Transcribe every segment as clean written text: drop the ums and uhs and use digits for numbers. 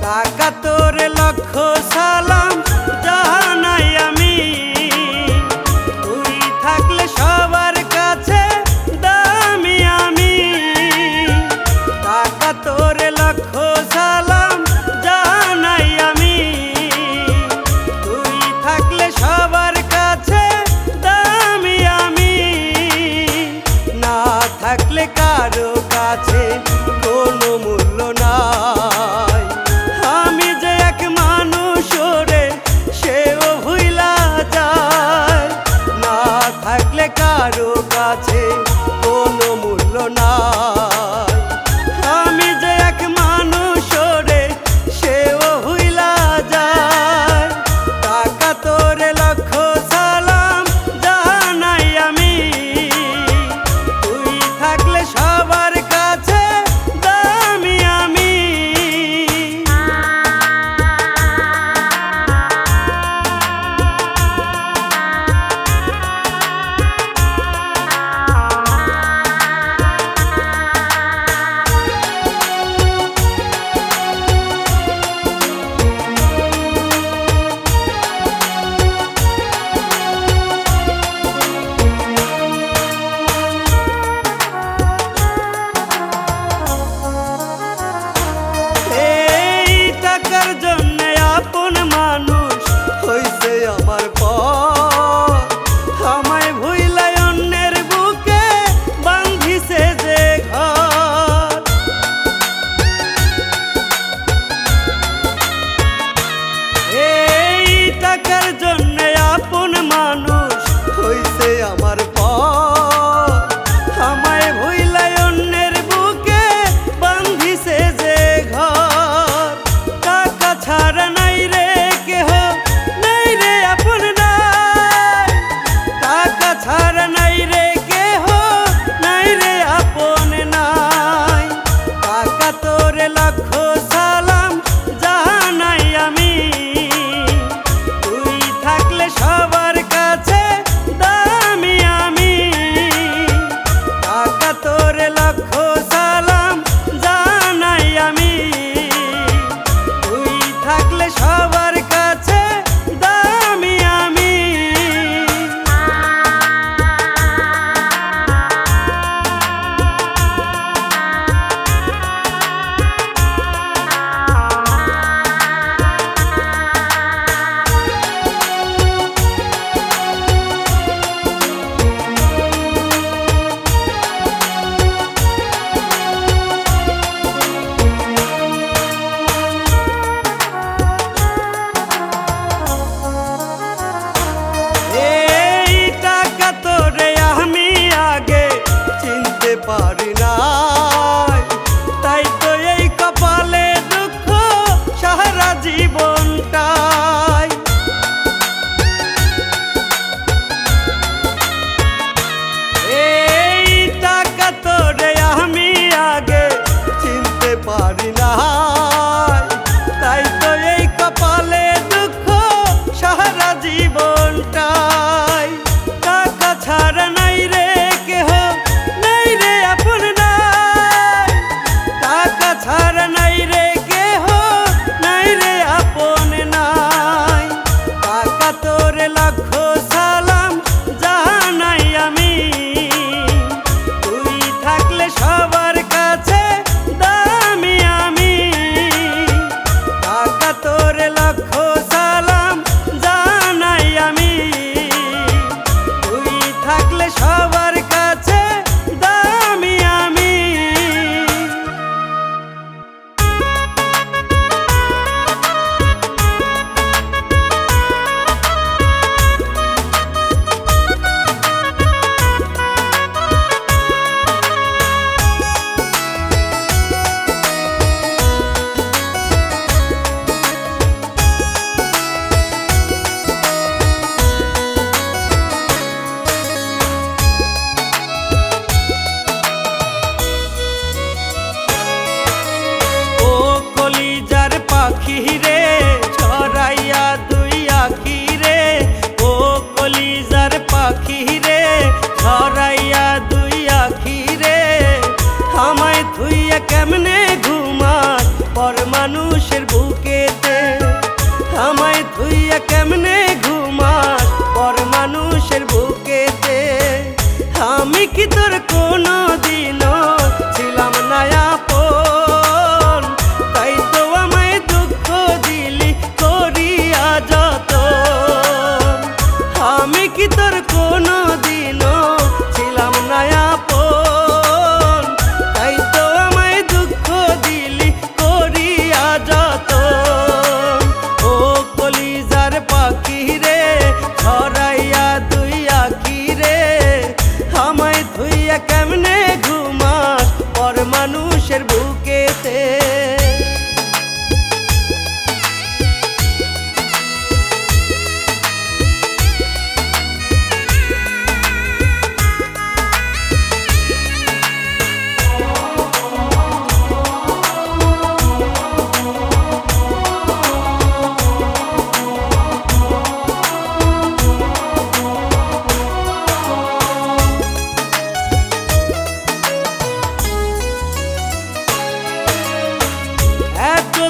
টাকা তোরে লক্ষ সালাম জানাই আমি, তুই থাকলে সবার কাছে দামি আমি। টাকা তোরে লক্ষ সালাম জানাই আমি, তুই থাকলে সবার কাছে দামি আমি। না থাকলে কারো কাছে কোনো মূল্য নাই। আমি যে এক মানুষ রে সেও ভুইলা যায়, না থাকলে কারো কাছে কোনো মূল্য নাই। আমি যে এক মানুষ রে সেও ভুইলা যায়। টাকা তোরে লক্ষ সালাম জানাই আমি, তুই থাকলে সবার কাছে দামি আমি। আমার পর আমায় ভুইলা অন্যের বুকে বাঁধিছে যে ঘর। এই টাকার জন্য আপন মানুষ হইছে আমার পর, আমায় ভুইলা অন্যের বুকে বাঁধিছে যে ঘর। টাকা ছাড়া নাই রে কেহ, ছাড়া নাই রে কেহ, নাই রে আপন নাই। টাকা তোরে লক্ষ সালাম জানাই আমি, তুই থাকলে সবার কাছে দামি আমি। টাকা তোরে লক্ষ সালাম জানাই আমি, তুই থাকলে সবার কাছে দামি আমি। পারি নাই, তাই তো এই কপালে দুঃখ সারা জীবনটাই। এই টাকা তোরে আমি আগে চিনতে পারি নাই, তাই তো এই কপালে দুঃখ সারা জীবনটাই। টাকা ছাড়া নাই রে কেহ, ছাড়া নাই রে কেহ, নাই রে আপন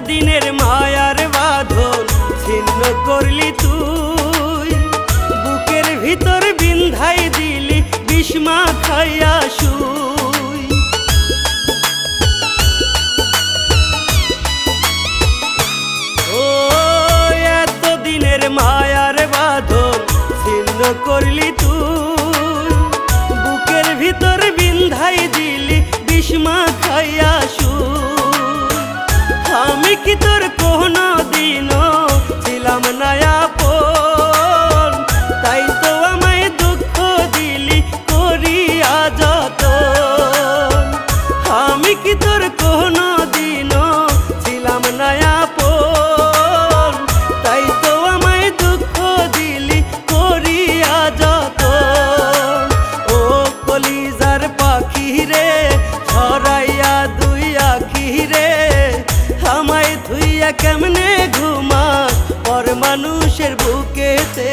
দিনের মায়ার বাঁধন ছিন্ন করলি তুই, বুকের ভিতর বিন্ধাই দিলি বিষ্মা খাইয়া শুই। ও এত দিনের মায়ার বাঁধন ছিন্ন করলি তুই, বুকের ভিতর বিন্ধাই দিলি বিষ্মা খাইয়া শুই। আমি কি তোর কোনো দিনও ছিলাম না আপন, তাই তো আমায় দুঃখ দিলি করিয়া যতন। আমি কি তোর কোনো দিনও ছিলাম না আপন, তাই তো আমায় দুঃখ দিলি করিয়া যতন। ও কলিজার পাখি রে ছড়াইয়া দুই আখি রে, আমায় ধুইয়া কেমনে ঘুমাস পর মানুষের বুকেতে।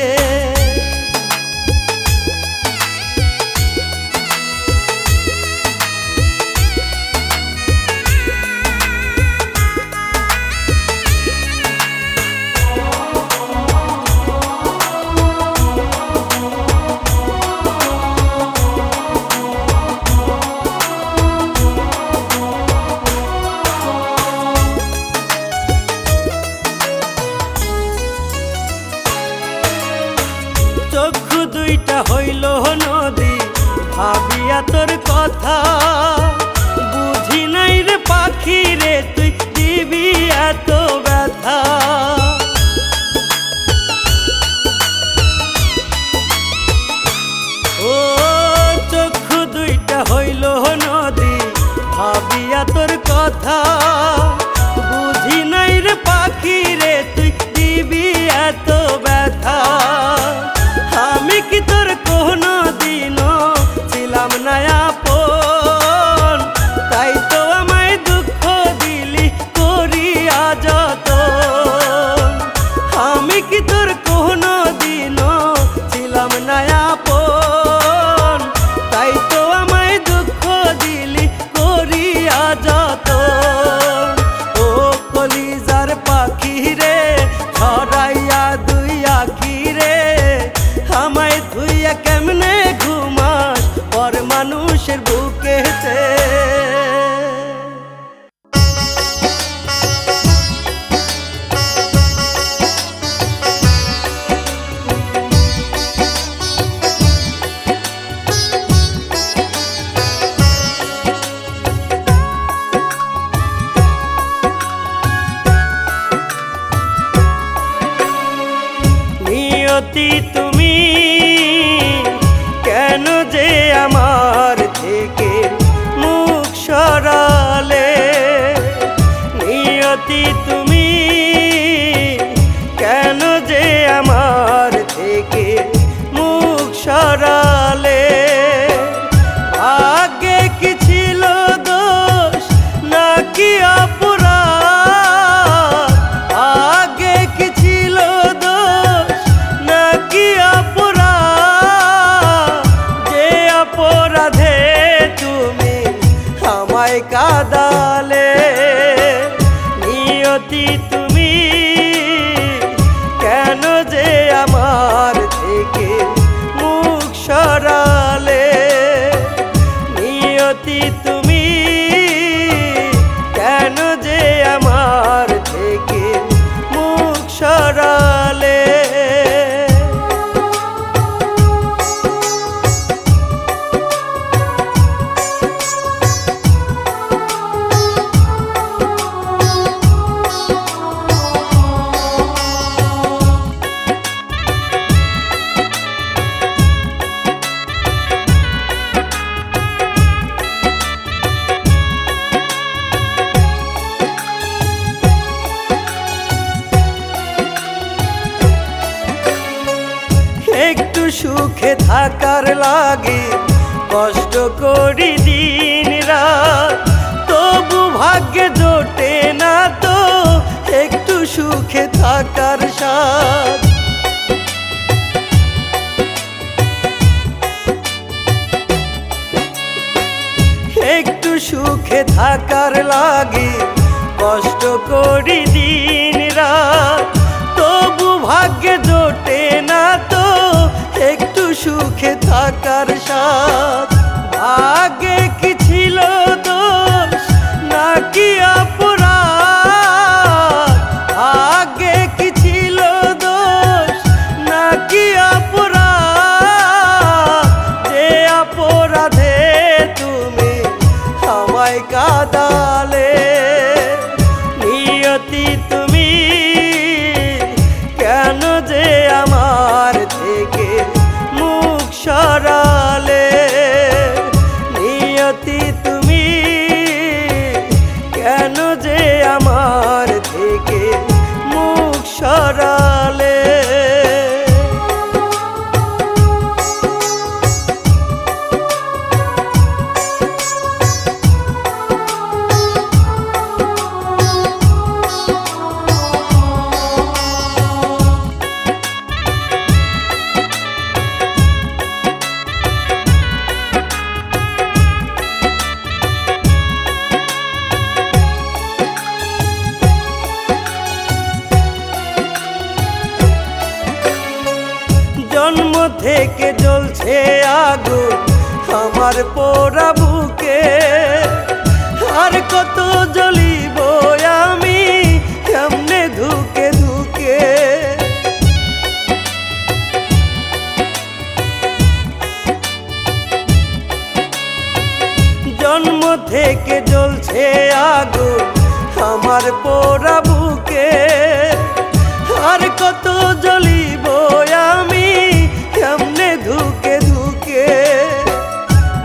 চক্ষু দুইটা হইল নদী ভাবিয়া তোর কথা, বুঝি নাই রে পাখি রে তুই দিবি এত ব্যথা। ও চক্ষু দুইটা হইল নদী ভাবিয়া তোর কথা, বুঝি নাই রে পাখি রে তুই দিবি এত ব্যথা। আমি কি তোর কোনো দিনও ছিলাম না আপন, তাই তো আমায় দুঃখ দিলি করিয়া যতন। আমি কি তোর কোনো দিনও ছিলাম না আপন, তাই তো আমায় দুঃখ দিলি করিয়া যতন। ও কলিজার পাখি রে ছড়াইয়া দুই আখি রে, আমায় ধুইয়া কেমনে ঘুমাস পর মানুষের বুকেতে। নিয়তি তুমি কেন যে আমার থেকে মুখ সরালে, নিয়তি তুমি কেন যে আমার থেকে মুখ সরালে। আগে কি ছিল দোষ নাকি অপরাধ, আগে কি ছিল দোষ নাকি অপরাধ, যে অপরাধে তুমি আমায় কাঁদালে। নিয়তি তুমি কেন যে আমার থেকে মুখ সরালে, নিয়তি তুমি কেন যে আমার থেকে মুখ সরালে। একটু সুখে থাকার লাগে কষ্ট করি দিন রাত, তবু ভাগ্যে জোটে না তো একটু সুখে থাকার স্বাদ। একটু সুখে থাকার লাগে কষ্ট করি ভাগ্যে জোটে না তো একটু সুখে থাকার স্বাদ। ভাগ্যে কি ছিল দোষ নাকি অপরাধ? ভাগ্যে কি ছিল দোষ নাকি অপরাধ? যে অপরাধে তুমি আমায় কাঁদালে। নিয়তি তুমি কেন যে আমার থেকে মুখ সরালে? নিয়তি তুমি কেন যে আমার থেকে মুখ সরালে? জন্ম থেকে জ্বলছে আগুন আমার পোড়া বুকে। আর কত জ্বলিব আমি কেমনে ধুকে ধুকে। জন্ম থেকে জ্বলছে আগুন আমার পোড়া বুকে। আর কত জ্বলিব আমি কেমনে ধুকে ধুকে।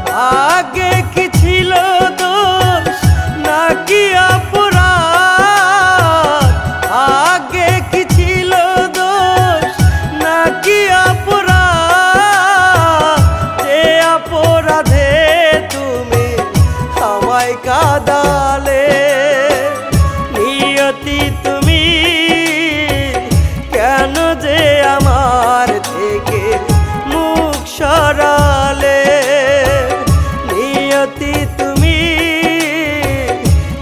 ভাগ্যে কি ছিল দোষ নাকি অপরাধ? ভাগ্যে কি ছিল দোষ নাকি অপরাধ? যে অপরাধে তুমি আমায় কাঁদালে। নিয়তি তুমি কেন যে আমার থেকে মুখ সরালে? নিয়তি তুমি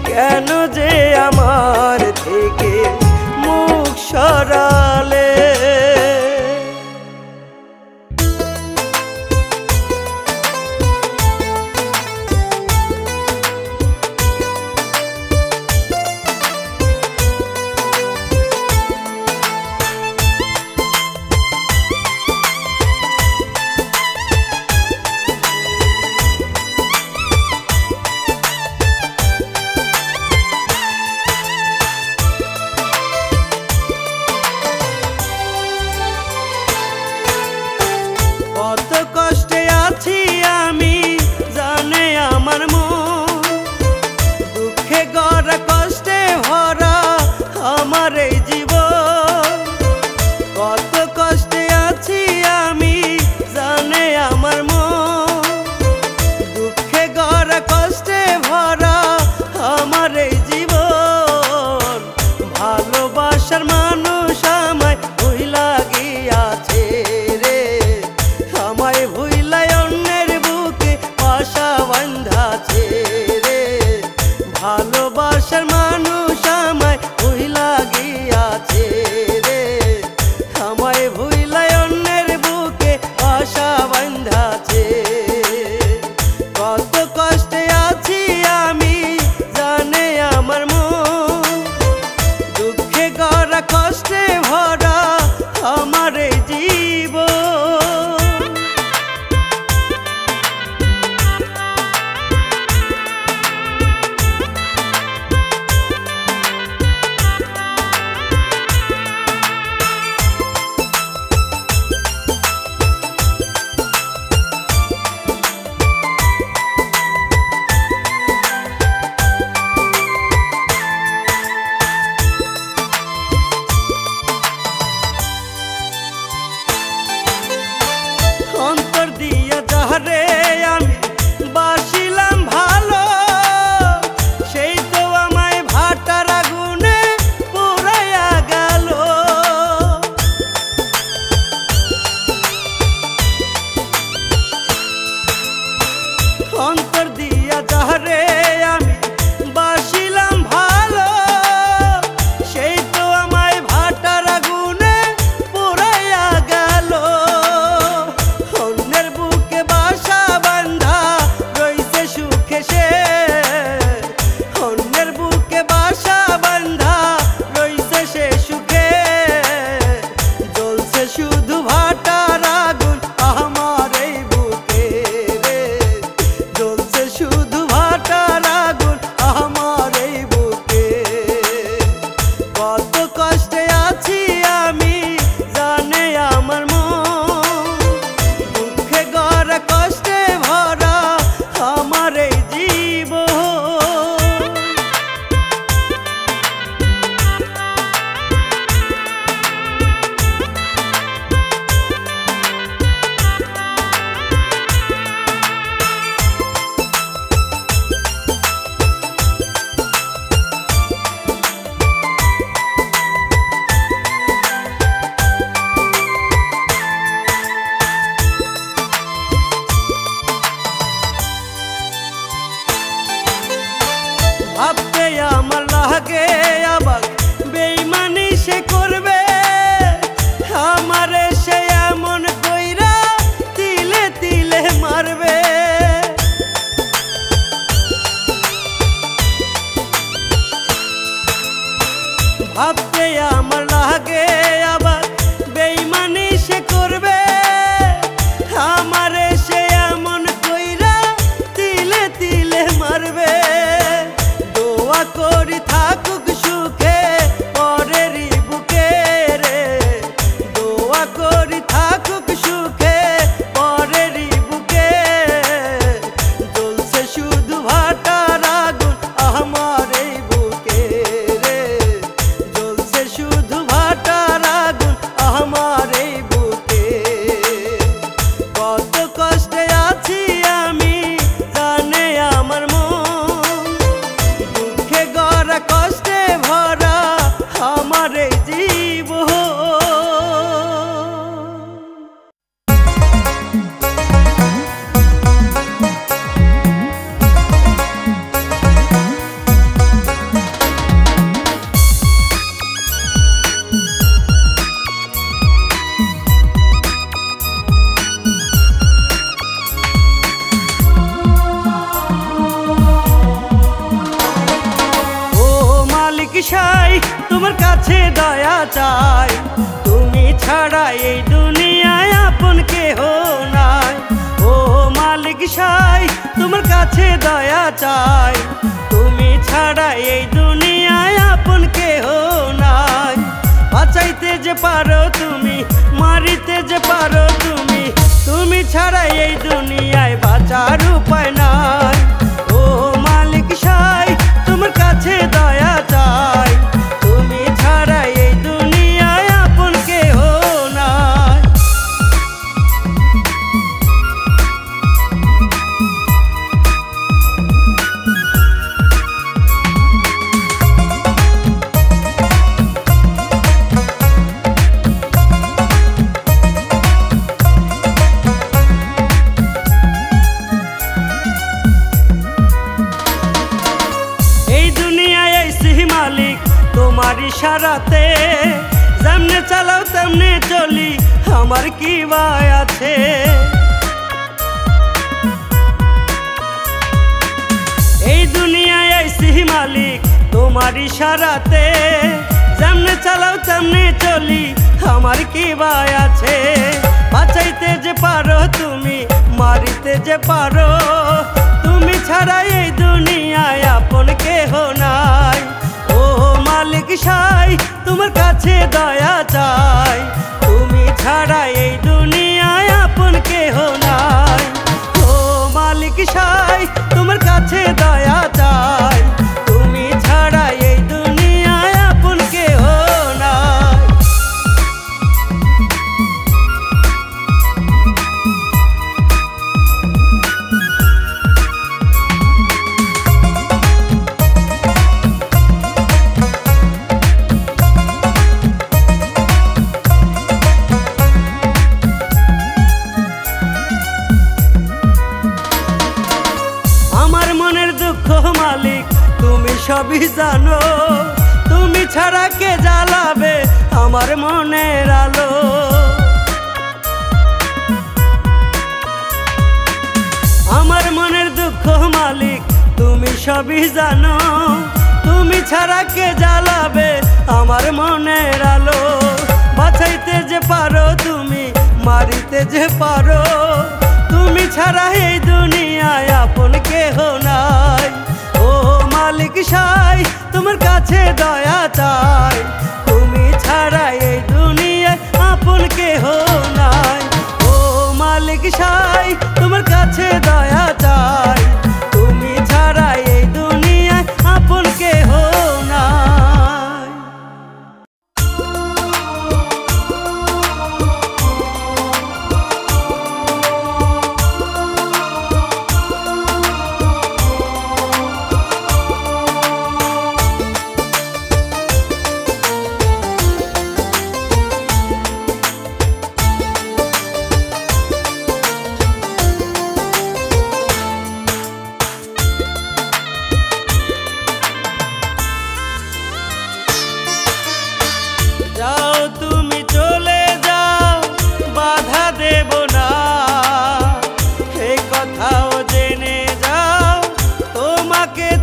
কেন যে আমার থেকে মুখ সরালে? কত কষ্টে আছি আমি জানে আমার মন। দুঃখে গড়া কষ্টে ভরা আমার এই জীবন। কত কষ্টে আছি আমি জানে আমার মন। দুঃখে গড়া কষ্টে ভরা আমার এই জীবন। ভালোবাসার মানুষ আমায় ভুইলা গিয়াছে রে। আমায় ভুইলাই অন্যের বুকে আশা বাঁধাছে রে। ভালোবাসার মানুষ আমায় ভুইলা গিয়া ভাবতে আমার লাগে আবার বেইমানি সে করবে আমারে সে এমন কইরা তিলে তিলে মারবে দোয়া করি থাকুক সুখে পরেরই বুকে রে দোয়া করি থাকুক সুখে পরেরই বুকে জ্বলছে শুধু ভাটার আগুন আমার এই বুকে রে জ্বলছে শুধু ভাটার আগুন আমার এই বুকে কত কষ্টে আছি আমি জানে আমার মন দুঃখে গড়া কষ্টে ভরা আমার এই জীবন সাই তোমার কাছে দয়া চাই তুমি ছাড়া এই দুনিয়ায় আপন কেহ নাই ও মালিক সাই তোমার কাছে দয়া চাই তুমি ছাড়া এই দুনিয়ায় আপন কেহ নাই বাঁচাইতে যে পারো তুমি মারিতে যে পারো তুমি তুমি ছাড়া এই দুনিয়ায় বাঁচার উপায় নাই ও মালিক সাই তোমার কাছে দয়া চাই তুমি ছাড়া এই দুনিয়ায় আপন কেহ নাই তোমার ইশারাতে যেমনে চালাও তেমনে চলি আমার কি ভয় আছে এই দুনিয়ায় আইছি মালিক তোমার ইশারাতে যেমনে চালাও তেমনে চলি আমার কি ভয় আছে বাঁচাইতে যে পারো তুমি মারিতে যে পারো তুমি ছাড়া এই দুনিয়ায় আপন কেহ নাই ও মালিক সাই তোমার কাছে দয়া চাই তুমি ছাড়া এই দুনিয়ায় আপন কেহ নাই ও মালিক সাই তোমার কাছে দয়া চাই তুমি ছাড়া এই দুনিয়ায় আপন কেহ নাই সবই জানো তুমি ছাড়া কে জ্বালাবে আমার মনের আলো আমার মনের দুঃখ মালিক তুমি সবই জানো তুমি ছাড়া কে জ্বালাবে আমার মনের আলো বাঁচাইতে যে পারো তুমি মারিতে যে পারো তুমি ছাড়া এই দুনিয়ায় আপন কেহ নাই ও মালিক সাই তোমার কাছে দয়া চাই তুমি ছাড়া এই দুনিয়ায় আপন কেহ নাই ও মালিক সাই তোমার কাছে দয়া চাই তুমি ছাড়া এই দুনিয়ায় আপন কেহ নাই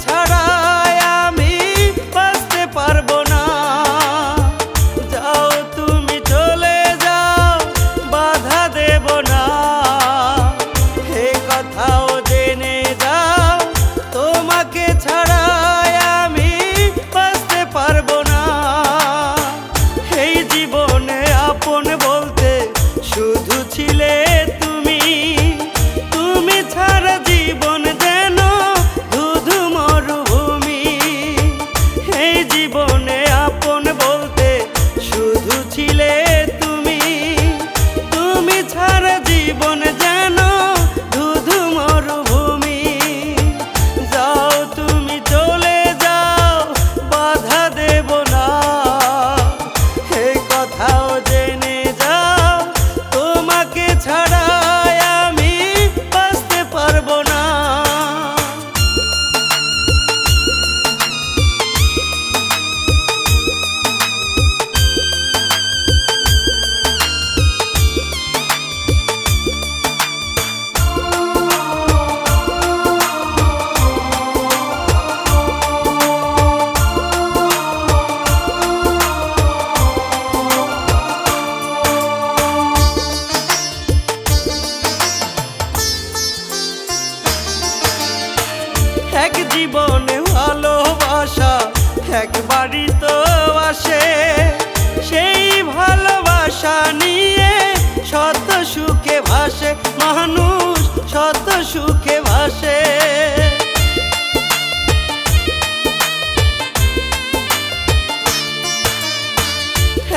ছাড়াই আমি বাঁচতে পারবো না।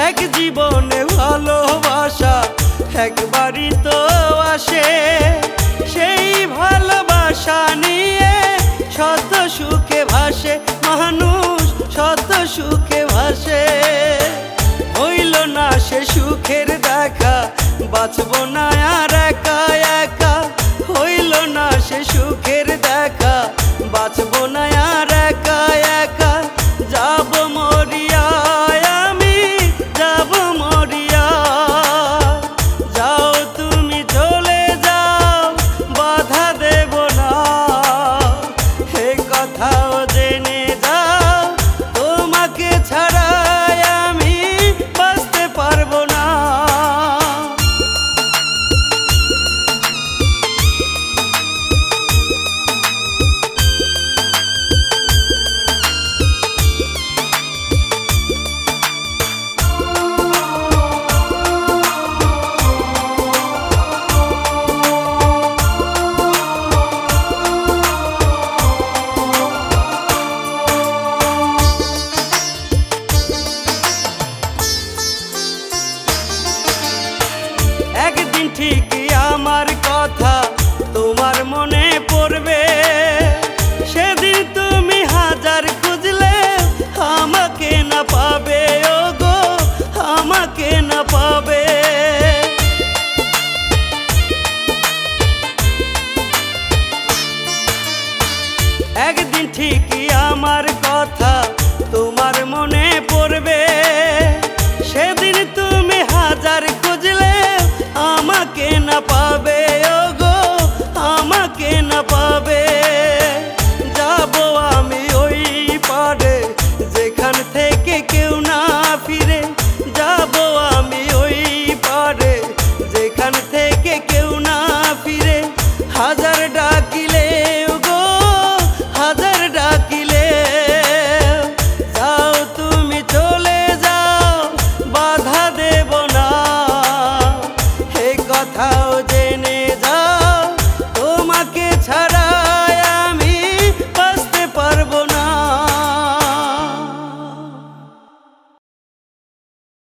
এক জীবনে ভালোবাসা একবারই তো আসে, সেই ভালোবাসা নিয়ে শত সুখে ভাসে মানুষ, শত সুখে ভাসে। হইল না সে সুখের দেখা, বাঁচবো না আর একা একা। হইল না সে সুখের দেখা, বাঁচবো না আর একা একা। যাব মরিয়া আমি, যাব মরিয়া। যাও তুমি চলে যাও, বাধা দেব না, হে কথাও জেনে যাও, তোমাকে ছাড়া আমি বাঁচতে পারবো না। একদিন ঠিকই আমার কথা তোমার মনে পড়বে, সেদিন তুমি হাজার খুঁজলে আমাকে না পাবে, ও গো আমাকে না পাবে। একদিন ঠিকই আমার কথা তোমার মনে পড়বে, সেদিন তুমি হাজার খুঁজলে আমাকে না পাবে, ও গো আমাকে না পাবে। যাব আমি ওই পারে যেখান থেকে কেউ না ফিরে, যাব আমি ওই পারে যেখান থেকে কেউ না ফিরে। হাজার